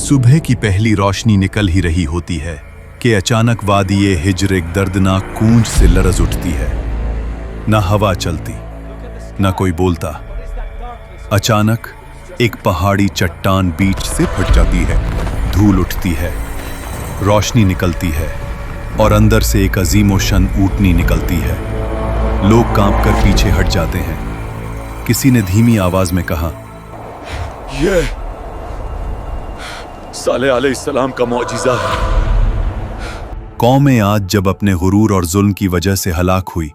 सुबह की पहली रोशनी निकल ही रही होती है कि अचानक वादी हिज्र एक दर्दनाक गूंज से लरज उठती है। ना हवा चलती, ना कोई बोलता। अचानक एक पहाड़ी चट्टान बीच से फट जाती है, धूल उठती है, रोशनी निकलती है और अंदर से एक अजीमोशन ऊँटनी निकलती है। लोग कांपकर पीछे हट जाते हैं। किसी ने धीमी आवाज में कहा, ये साले अलैहिस्सलाम का मौजिज़ा है। कौमें आज जब अपने गुरूर और जुल्म की वजह से हलाक हुई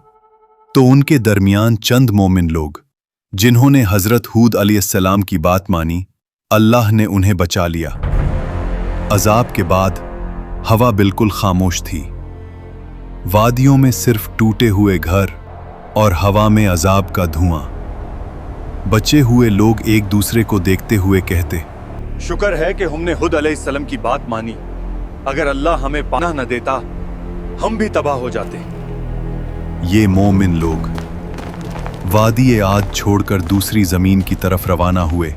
तो उनके दरमियान चंद मोमिन लोग, जिन्होंने हजरत हूद अलैहिस्सलाम की बात मानी, अल्लाह ने उन्हें बचा लिया। अजाब के बाद हवा बिल्कुल खामोश थी। वादियों में सिर्फ टूटे हुए घर और हवा में अजाब का धुआं। बचे हुए लोग एक दूसरे को देखते हुए कहते, शुक्र है कि हमने हुद अलैहिस्सलाम की बात मानी। अगर अल्लाह हमें पनाह न देता, हम भी तबाह हो जाते। ये मोमिन लोग वादी आद छोड़कर दूसरी जमीन की तरफ रवाना हुए।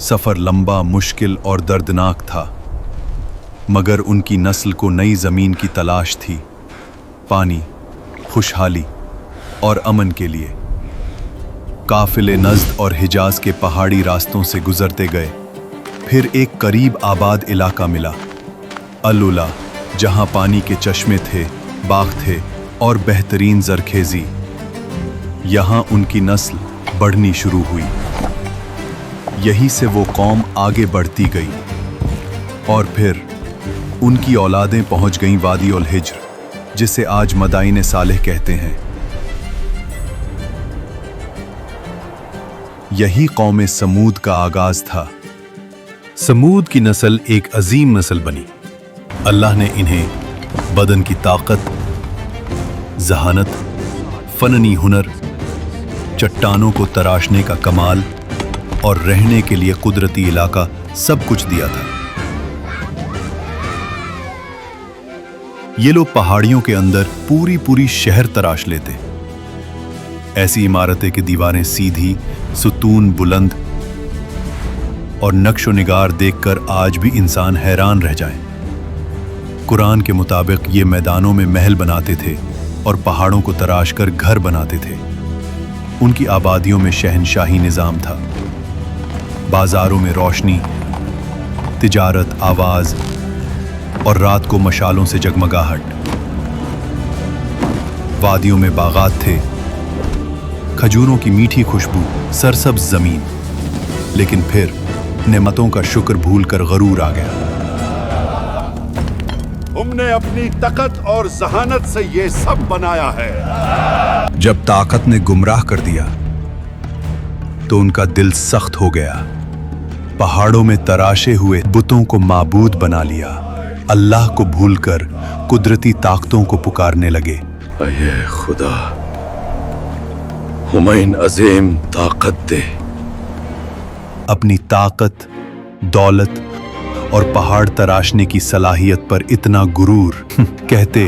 सफर लंबा, मुश्किल और दर्दनाक था, मगर उनकी नस्ल को नई जमीन की तलाश थी, पानी, खुशहाली और अमन के लिए। काफिले नज़्द और हिजाज के पहाड़ी रास्तों से गुजरते गए। फिर एक करीब आबाद इलाका मिला, अल-उला, जहां पानी के चश्मे थे, बाग थे और बेहतरीन जरखेजी। यहां उनकी नस्ल बढ़नी शुरू हुई। यहीं से वो कौम आगे बढ़ती गई और फिर उनकी औलादें पहुंच गईं वादी उल हिज्र, जिसे आज मदाइन सालेह कहते हैं। यही कौम समूद का आगाज था। समूद की नस्ल एक अजीम नस्ल बनी। अल्लाह ने इन्हें बदन की ताकत, जहानत, फननी हुनर, चट्टानों को तराशने का कमाल और रहने के लिए कुदरती इलाका सब कुछ दिया था। ये लोग पहाड़ियों के अंदर पूरी शहर तराश लेते। ऐसी इमारतें की दीवारें सीधी, सुतून बुलंद और नक्शो निगार देखकर आज भी इंसान हैरान रह जाए। कुरान के मुताबिक ये मैदानों में महल बनाते थे और पहाड़ों को तराश कर घर बनाते थे। उनकी आबादियों में शहनशाही निजाम था। बाजारों में रोशनी, तिजारत, आवाज और रात को मशालों से जगमगाहट। वादियों में बागात थे, खजूरों की मीठी खुशबू, सरसब्ज जमीन। लेकिन फिर नेमतों का शुक्र भूलकर गरूर आ गया। हमने अपनी ताकत और जहानत से ये सब बनाया है। जब ताकत ने गुमराह कर दिया तो उनका दिल सख्त हो गया। पहाड़ों में तराशे हुए बुतों को माबूद बना लिया। अल्लाह को भूलकर कुदरती ताकतों को पुकारने लगे। अये खुदा, हुमैन अजीम ताकत दे। अपनी ताकत, दौलत और पहाड़ तराशने की सलाहियत पर इतना गुरूर कहते,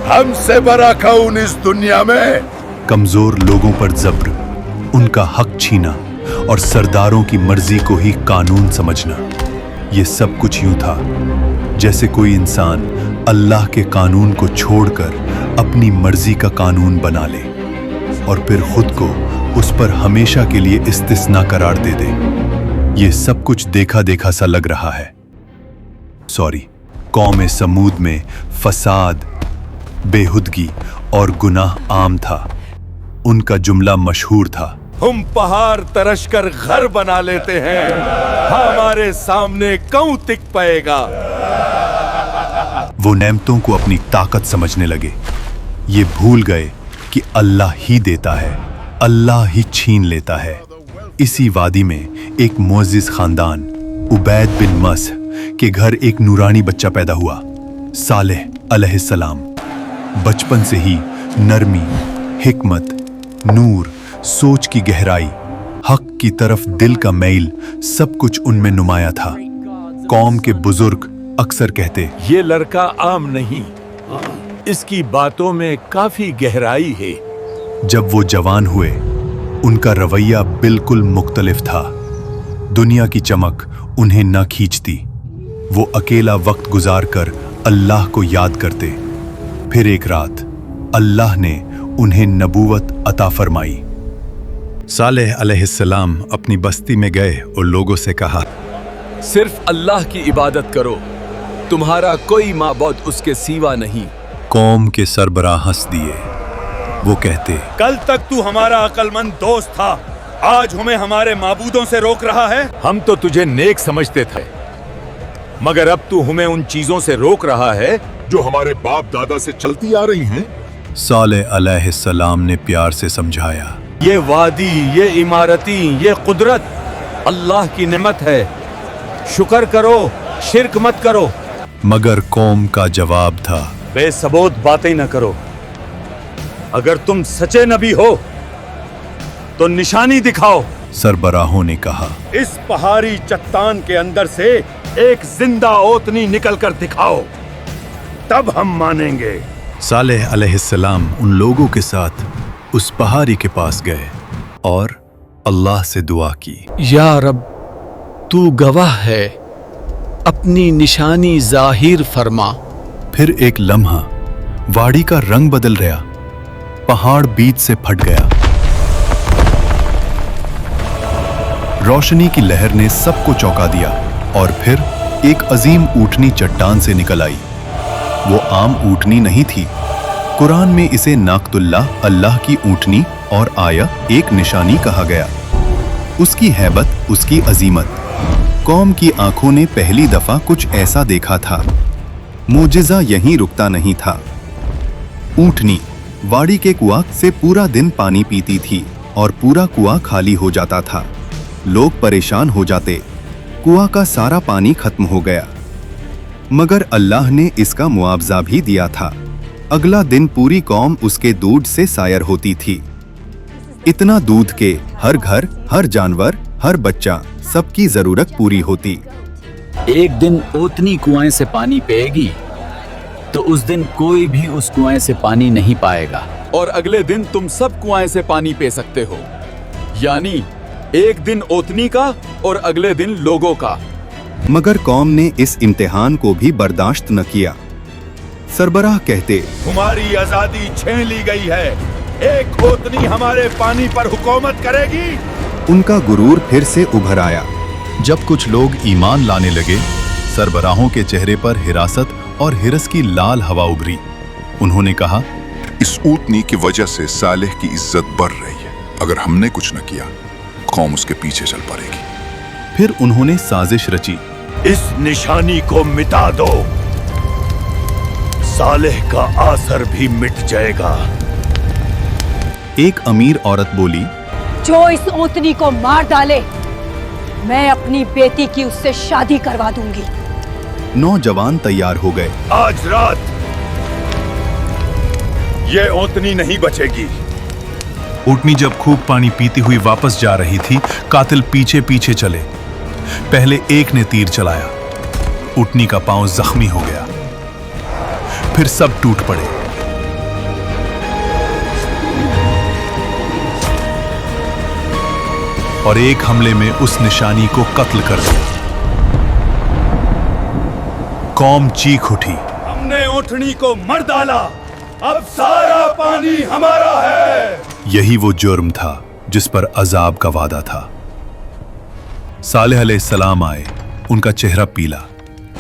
हमसे बड़ा कौन इस दुनिया में। कमजोर लोगों पर जब्र, उनका हक छीना और सरदारों की मर्जी को ही कानून समझना। ये सब कुछ यूं था जैसे कोई इंसान अल्लाह के कानून को छोड़कर अपनी मर्जी का कानून बना ले और फिर खुद को उस पर हमेशा के लिए इस्तिस्ना करार दे दे। ये सब कुछ देखा देखा सा लग रहा है। कौम समूद में फसाद, बेहुदगी और गुनाह आम था। उनका जुमला मशहूर था, हम पहाड़ तरश कर घर बना लेते हैं, हमारे सामने कौन टिक पाएगा। वो नेमतों को अपनी ताकत समझने लगे। ये भूल गए कि अल्लाह ही देता है, अल्लाह ही छीन लेता है। इसी वादी में एक मुअज़्ज़िज़ खानदान उबैद बिन मस के घर एक नूरानी बच्चा पैदा हुआ, सालेह अलैहिस्सलाम। बचपन से ही नरमी, हिकमत, नूर, सोच की गहराई, हक की तरफ दिल का मैल, सब कुछ उनमें नुमाया था। कौम के बुजुर्ग अक्सर कहते, ये लड़का आम नहीं, इसकी बातों में काफी गहराई है। जब वो जवान हुए उनका रवैया बिल्कुल मुख्तलिफ था। दुनिया की चमक उन्हें न खींचती। वो अकेला वक्त गुजारकर अल्लाह को याद करते। फिर एक रात अल्लाह ने उन्हें नबूवत अता फरमाई। सालेह अलैहिस्सलाम अपनी बस्ती में गए और लोगों से कहा, सिर्फ अल्लाह की इबादत करो, तुम्हारा कोई माबूद उसके सिवा नहीं। कौम के सरबराह हंस दिए। वो कहते, कल तक तू हमारा अक्लमंद दोस्त था, आज हमें हमारे माबूदों से रोक रहा है। हम तो तुझे नेक समझते थे, मगर अब तू हमें उन चीजों से रोक रहा है जो हमारे बाप दादा से चलती आ रही हैं। सालेह अलैहिस्सलाम ने प्यार से समझाया, ये वादी, ये इमारती, ये कुदरत अल्लाह की नेमत है, शुक्र करो, शिरक मत करो। मगर कौम का जवाब था, बेसबूत बातें न करो। अगर तुम सच्चे नबी हो तो निशानी दिखाओ। सरबराहों ने कहा, इस पहाड़ी चट्टान के अंदर से एक जिंदा ओतनी निकल कर दिखाओ, तब हम मानेंगे। सालेह अलैहिस्सलाम उन लोगों के साथ उस पहाड़ी के पास गए और अल्लाह से दुआ की, या रब, तू गवाह है, अपनी निशानी जाहिर फरमा। फिर एक लम्हा वाड़ी का रंग बदल गया, पहाड़ बीच से फट गया। रोशनी की लहर ने सबको चौंका दिया और फिर एक अजीम ऊँटनी चट्टान से निकल आई। वो आम ऊँटनी नहीं थी। कुरान में इसे नाकतुल्लाह, अल्लाह की ऊँटनी, और आया एक निशानी कहा गया। उसकी हैबत, उसकी अजीमत, कौम की आंखों ने पहली दफा कुछ ऐसा देखा था। मोजिज़ा यहीं रुकता नहीं था। ऊँटनी वाड़ी के कुआं से पूरा दिन पानी पीती थी और पूरा कुआं खाली हो जाता था। लोग परेशान हो जाते, कुआं का सारा पानी खत्म हो गया। मगर अल्लाह ने इसका मुआवजा भी दिया था। अगला दिन पूरी कौम उसके दूध से सायर होती थी। इतना दूध के हर घर, हर जानवर, हर बच्चा, सबकी जरूरत पूरी होती। एक दिन ओतनी कुआं से पानी पिएगी तो उस दिन कोई भी उस कुआं से पानी नहीं पाएगा। और अगले दिन तुम सब कुआं से पानी पी सकते हो, यानी एक दिन ओतनी का और अगले दिन लोगों का। मगर कौम ने इस इम्तिहान को भी बर्दाश्त न किया। सरबराह कहते, तुम्हारी आजादी छीन ली गई है, एक ओतनी हमारे पानी पर हुकूमत करेगी। उनका गुरूर फिर से उभर आया। जब कुछ लोग ईमान लाने लगे, सरबराहों के चेहरे पर हिरासत और हिरस की लाल हवा उभरी। उन्होंने कहा, इस ऊँटनी की वजह से सालेह की इज्जत बढ़ रही है। अगर हमने कुछ न किया, कौम उसके पीछे चल पड़ेगी। फिर उन्होंने साजिश रची, इस निशानी को मिटा दो, सालेह का आसर भी मिट जाएगा। एक अमीर औरत बोली, जो इस ओतनी को मार डाले, मैं अपनी बेटी की उससे शादी करवा दूंगी। नौजवान तैयार हो गए। आज रात ये ओतनी नहीं बचेगी। ऊँटनी जब खूब पानी पीती हुई वापस जा रही थी, कातिल पीछे पीछे चले। पहले एक ने तीर चलाया, ऊँटनी का पांव जख्मी हो गया। फिर सब टूट पड़े। और एक हमले में उस निशानी को कत्ल कर दिया। कौम चीख उठी, हमने ऊँटनी को मर डाला, अब सारा पानी हमारा है। यही वो जुर्म था जिस पर अजाब का वादा था। सालेह अलैहिस्सलाम आए, उनका चेहरा पीला,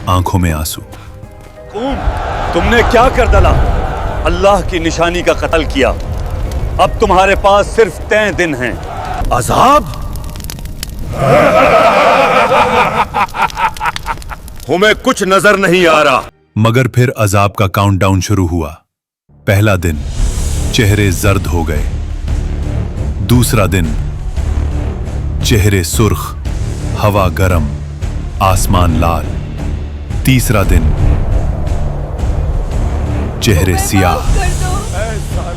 आंखों में आंसू। तुमने क्या कर डाला? अल्लाह की निशानी का कत्ल किया। अब तुम्हारे पास सिर्फ 3 दिन हैं। अजाब? हमें कुछ नजर नहीं आ रहा। मगर फिर अजाब का काउंटडाउन शुरू हुआ। पहला दिन चेहरे जर्द हो गए। दूसरा दिन चेहरे सुर्ख, हवा गरम, आसमान लाल। तीसरा दिन चेहरे सियाह,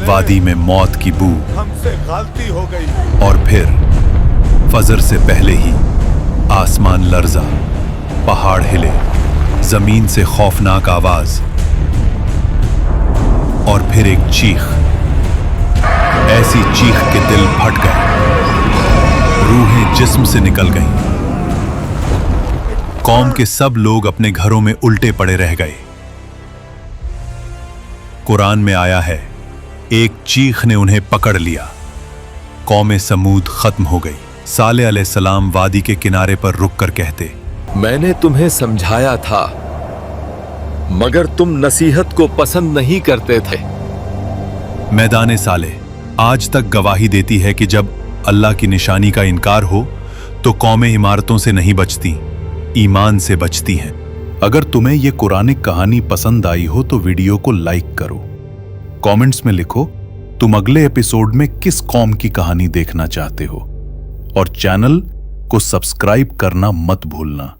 वादी में मौत की बू। हमसे गलती हो गई। और फिर फजर से पहले ही आसमान लर्जा, पहाड़ हिले, जमीन से खौफनाक आवाज, और फिर एक चीख। ऐसी चीख के दिल फट गए, रूहें जिस्म से निकल गईं। कौम के सब लोग अपने घरों में उल्टे पड़े रह गए। कुरान में आया है, एक चीख ने उन्हें पकड़ लिया। कौम समूद खत्म हो गई। सालेह अलैहिस्सलाम वादी के किनारे पर रुककर कहते, मैंने तुम्हें समझाया था मगर तुम नसीहत को पसंद नहीं करते थे। मैदान सालेह आज तक गवाही देती है कि जब अल्लाह की निशानी का इनकार हो तो कौमें इमारतों से नहीं बचती, ईमान से बचती हैं। अगर तुम्हें यह कुरानिक कहानी पसंद आई हो तो वीडियो को लाइक करो, कमेंट्स में लिखो तुम अगले एपिसोड में किस कौम की कहानी देखना चाहते हो, और चैनल को सब्सक्राइब करना मत भूलना।